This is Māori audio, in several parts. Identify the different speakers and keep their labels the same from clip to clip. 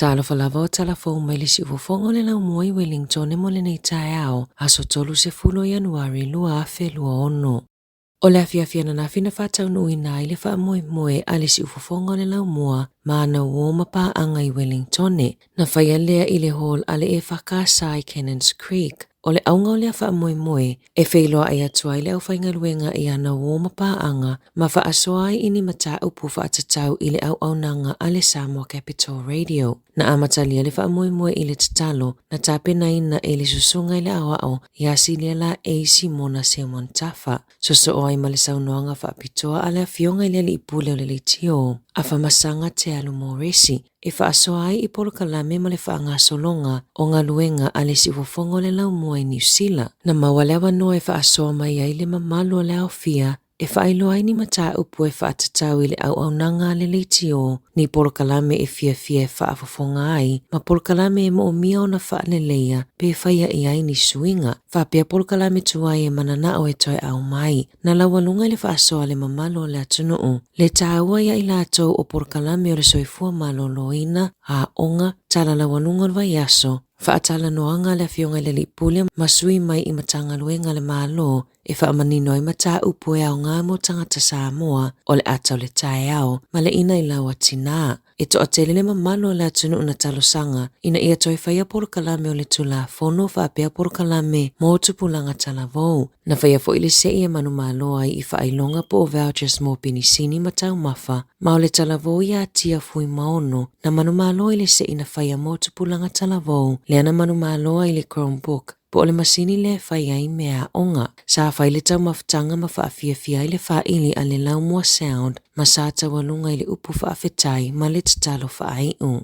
Speaker 1: Talo falava o talafou mai le si ufofonga le lau mua i Wellington e mo le nei tae ao, aso tolu se fulo Januari lua afe lua ono. O le afia na fina whatau nui nai le wha moe a le si ufofonga le lau mua, ma ana uoma pa anga i Wellington na whaia lea i le hall a le e whakasai Cannons Creek. O le aunga o lea wha moe e whailoa ai atua i le au whainga luenga i ana uoma pa anga, ma wha asoai ini mata upu wha atatau i le au nanga a le Samoa Capital Radio. Na amatalia le wha moe i le tatalo, na tapena ina e le susunga i le awao, i asilia la e Simona Simon Tafa. So o ai male saunoanga wha apitoa a le fionga i le li ipule o le tio. A whamasanga te alu moresi, e wha asoai i polokalame ma le wha ngā solonga o ngā luenga a le siwofongo le lau mua i New Zealand. Na mawalewa noa e wha asoa mai ai le mamalu o le au fia, e whaailoa ai ni mata upu e whaatatau i le au nanga le leitio, ni polokalame e fia e whaafofonga ai, ma polokalame e mo mia o na whaaleleia, pe whaia i ai ni suinga, whapea polokalame tuai e manana o e toi au mai, na lawalunga le whaasoa le mamalo le atunuu, le tāua ia i lātou o polokalame o le soifua malo loina, a onga, tala lawalunga o vaiaso, whaatala noanga le fionga le lipule masui mai i matanga luenga le malo e whaamanino i mata upu e au ngā mo tangata Samoa o le atau le tae au ma le ina i lawa tina. E to atele le mamalo le atunu una talosanga ina ia toi whaia polokalame o le tula fono whaapea polokalame mo tupulanga talavou. Na whaia fo ile se ia manu malo ai i whaailonga po o vouchers mo pinisini matau mafa ma o le talavou ia tia fui maono na manu malo ile se ina whaia mo tupulanga talavou le ana manu malo i le Chromebook. Po o le masini le whaia i mea onga. Sa whai le tau maftanga ma whaafia i le whaili a le lau mua sound ma sa tawalunga i le upu whaafetai ma le tatalo whaaiu.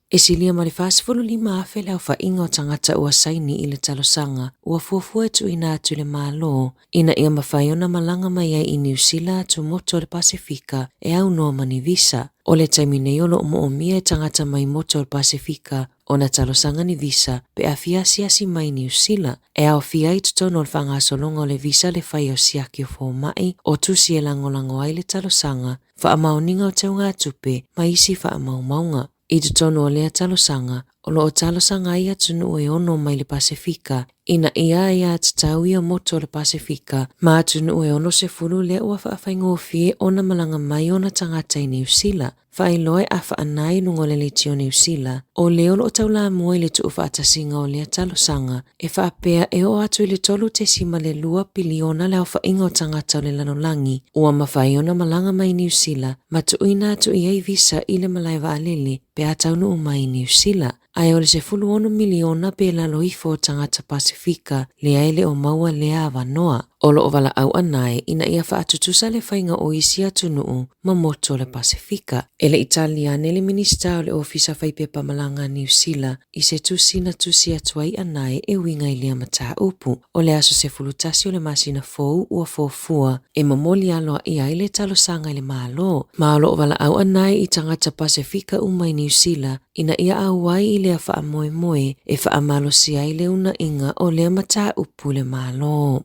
Speaker 1: E silia ma le whaasifulu lima afe lau whainga o tangata ua saini i le talosanga ua fuafua tu ina atu le malo ina ia mawhaiona malanga mai ai i New Zealand atu moto le Pasifika e au noa mani visa. O le taimine yolo o mia e tangata mai moto le Pasifika o na talosanga ni visa pe a fiasi mai New Zealand e au fia i tutono le whangasolonga o le visa le whai o siaki o fōmai o tusi e langolango ai le talosanga wha maoninga o teunga tupe ma isi wha maunga. I tutono o lea talosanga o lo o talosanga ia tunu e ono mai le Pasifika ina ia tatau ia moto le Pasifika ma atunu e ono se fulu lea ua whaafai o na malanga mai o na tangata i New Zealand. Whaailoe a whaanai nungo le litio New Zealand o leo lo taula mua i le tuu whaatasinga o lea talosanga e whaapea e o atu i le tolu te sima le 2 piliona le au whainga o tangata o le lanolangi ua mawhaiona malanga mai New Zealand ma tuuina atu i ei visa i le malaiva alele pe atau nuu mai New Zealand. Ai o le se 10 miliona pe la loifo o tangata Pasifika le aile o maua lea avanoa. O lo o wala au anai ina ia whaatutusa le whainga o isi atunuu ma moto le Pasifika. Ele Italiane le minista o le ofisa whaipepa malanga New Zealand i se tusi atuai anai e winga i lea mata upu. O le aso se fulutasi o le masina fou ua fōfua e mamoli aloa i aile talosanga i le malo. Ma o lo o wala au anai i tangata Pasifika umai New Zealand ina ia auai i lea wha moe e wha amalo si ai le una inga o lea mata upu le malo.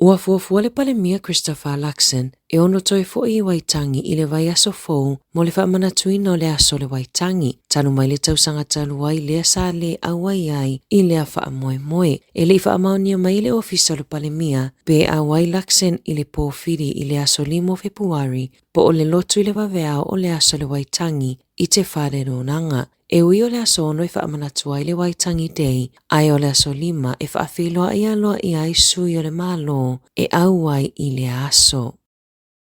Speaker 1: Ua fuafua le palemia Christopher Luxon e ono toi fo i Waitangi i le vai aso fou mo le whaamanatuina o le aso le Waitangi. Tanu mai le tausanga taluai lea sa le awai ai i lea wha moe. E le whaamaunia mai le ofisa le palemia pe awai Luxon i le pōwhiri i le aso 5 Februari po o le lotu i le waweao o le aso le Waitangi i te whare nanga. E ui o le aso ono i whaamanatua i le Waitangi Day, ai o le aso 5 e whaafiloa i aloa i aisui o le malo e auai i le aso.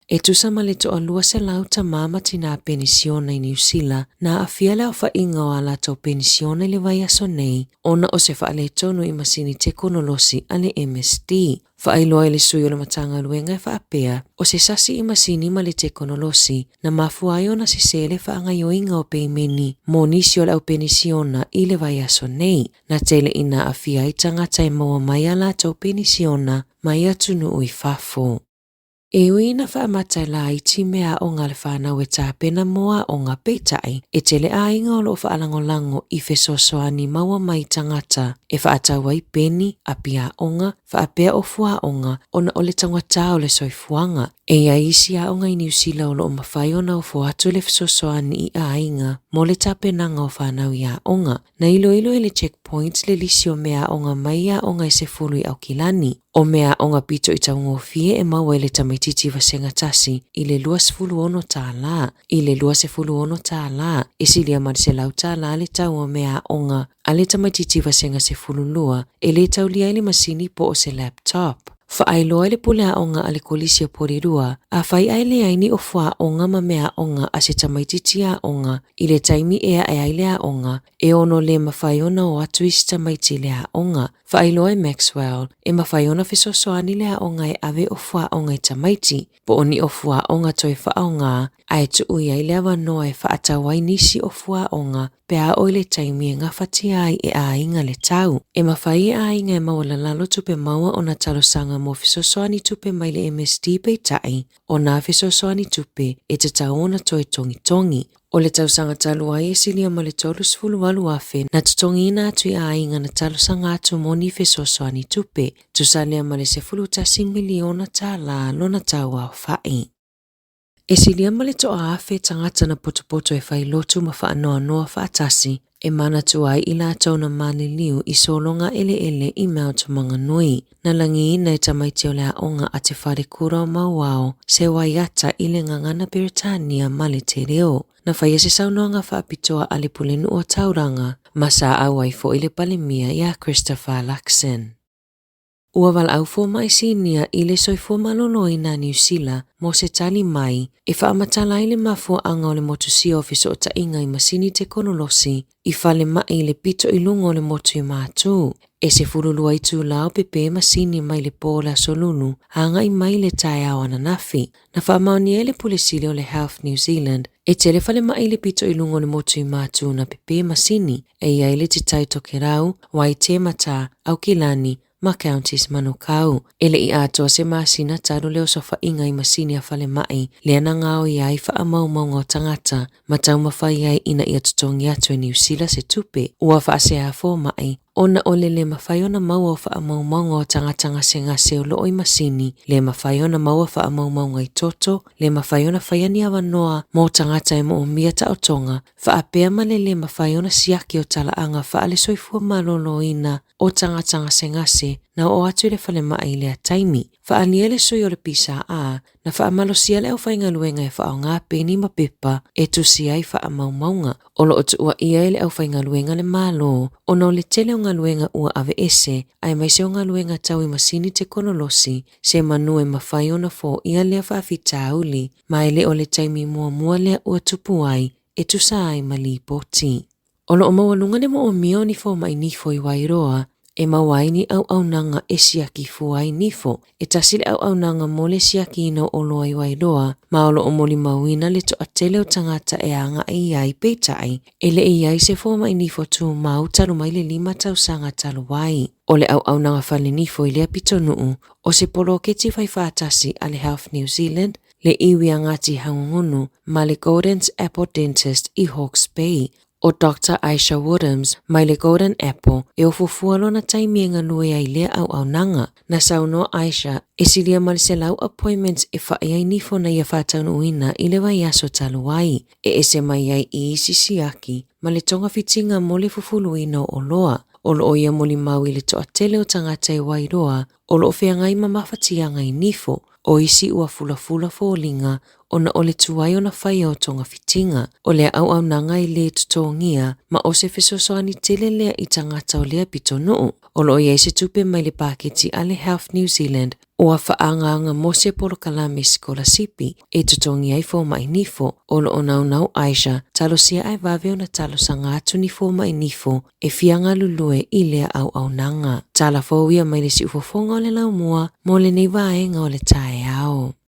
Speaker 1: E tusama le toa lua se lau ta mama tina penisiona i New Zealand na afia le au whainga o ala tau penisiona i le vai aso nei, ona o se whaale tonu i masini teknolosi a le MSD. Whaailoa i le sui o le matanga luenga e whaapea o se sasi i masini ma le teknolosi na mafuai o na se sele whaangaioinga o peimeni mo nisi o le au penisiona i le vai aso nei, na tele ina afia i tangata e maua mai ala tau penisiona mai atunu ui fafo. E ui na whaamatai la i ti mea o ngā le whanau e tāpena moa o ngā peitai e tele a inga o lo whaalangolango i whesosoani maua mai tangata e whaatawa i peni a pia onga whaapea o fua onga o na o le tangata o le soifuanga E ia isi a o ngai New Zealand o lo mawhai o nau fo atu le fisosoani I a inga mo le tape nanga o whanau I a onga. Na ilo le checkpoints le lisi o mea onga mai a onga I se fulu I au kilani. O mea onga pito I taungo fie e maua le tamaititi vasenga tasi I le luas fulu ono tā la. I le luas e fulu ono tā la. E silia mari se lau tā la le tau o mea onga a le tamaititi vasenga se fulu lua e le tau lia I le masini po o se laptop. Faailoa le pule a onga ale kolisia porirua, a fai aile aini o fua onga ma mea onga a se tamaititi a onga, I le taimi ea e aile a onga, e ono le mawhaiona o atu isi tamaiti le a onga. Faailoa e Maxwell, e mawhaiona fisosoani le a onga e ave o fua onga I tamaiti, po oni o fua onga toi whaonga, a e tu ui aile awa noa e whaatawai nisi o fua onga, pea o le taimi e ngawhati ai e a inga le tau. E mawhai a inga e mawala lalo tupe maua o na talosanga mo fisosoani tupe mai le MSD pei tai, o na fisosoani tupe e te taona toi tongi tongi. O le tausanga talu ai e silia ma le tolu sifulu walu afe na tutongi ina atu I a inga na talosanga atu moni fisosoani tupe, tusalia ma le sefulu tasi miliona ta la lona taua o fai. E silia ma le toa afe tangata na potopoto e fai lotu ma faa noa noa faa tasi, e mana tuai I la tauna mani liu I solonga ele I Mount Manganui. Na langi ina e tamaiti o lea onga a te whare kura o mauao, se waiata I le ngangana Britania ma le te reo. Na whaia se saunoanga whaapitoa a le pulenu o tauranga, masa au ai fo I le palemia I a Christopher Luxon. Ua wal au fo mai sinia I le soifo malolo I na New Zealand mo se tali mai, e whaamatala I le mafua anga o le motusi office o ta inga I masini te konolosi, I whale mai le pito I lungo o le motu I mātu. E se furulua I tū lao pepe masini mai le pōla solunu, hanga I mai le tai au ananafi. Na whaamaoni e le pulisili o le Health New Zealand, e tele whale mai le pito I lungo o le motu I mātu na pepe masini, e ia le te tai toke rau, wai te mata, au kilani, ma counties manukau. Ele I ato se masina taru leo sofa inga I masini a whale mai, le anangao I ai wha amau maungo tangata, matau mawhai ai ina I atutongi atu e New Zealand se tupe, ua wha se a fo mai, ona ole le mawhaiona maua wha amau maungo tangatanga se ngase o loo I masini, le mawhaiona maua wha amau maungo I toto, le mawhaiona whaiani awa noa, mo tangata e mo o miata o tonga, wha apea male le mawhaiona siaki o talaanga wha ale soifua malolo ina, o tangatanga se ngase, na o atu le whale mai le a taimi. Wha aniele sui o le pisa a, na wha amalosia le au whainga luenga e wha o ngā peni ma pepa, e tusi ai wha amau maunga. Olo o tu ua ia le au whainga luenga le malo, o no le tele o ngā luenga ua ave ese, ai mai se o ngā luenga tau I masini te konolosi, se manu e mawhaiona fo ia lea whaafita auli, mai le o le taimi mua lea ua tupu ai, e tusa ai mali poti. Olo o mawalunga le mo o mio ni fo mai nifo I Wairoa, e mawaini au nanga e siaki fuai nifo, e tasile au nanga mole siaki ino olo ai Wairoa, ma olo o moli mawina le to atele o tangata e anga e iai peitai, e le e iai se fo mai nifo tu mau taru mai le 5 tausanga talu wai. O le au nanga whale nifo I le apito nuu, o se polo keti whai whaatasi a le Health New Zealand, le iwi angati hangungunu, ma le Golden's Apple Dentist I Hawke's Bay, o Dr. Aisha Woodhams, mai le Golden Apple, e o fufualo na taimienga nui ai lea au nanga. Na sauno Aisha, e silia mali se lau appointments e whaia nifo na ia whātaunu uina I le wai aso taluai, e se mai ai I isi siaki, ma le tonga fitinga mo le fufulu ino o loa. Olo o ia moli mau I le toa tele o tangata e Wairoa, olo o whiangai ma mawhatianga I nifo, o isi ua fula fōlinga, ona ole tuai ona whai o tonga fitinga, o lea au nanga I le tutongia, ma o se fisosoani tele lea I tangata o lea pito nuu, olo o iei se tupe mai le paketi a le Health New Zealand, o a whaanga mo se polo kalame sikola sipi, e tutongi ai fo mai nifo, olo o nau Aisha, talo sia ai vaveo na talo sanga atu ni fo mai nifo, e fianga lulue I lea au nanga. Tala fo ia mai le si ufofonga o le lau mua, mo le nei vaenga o le tai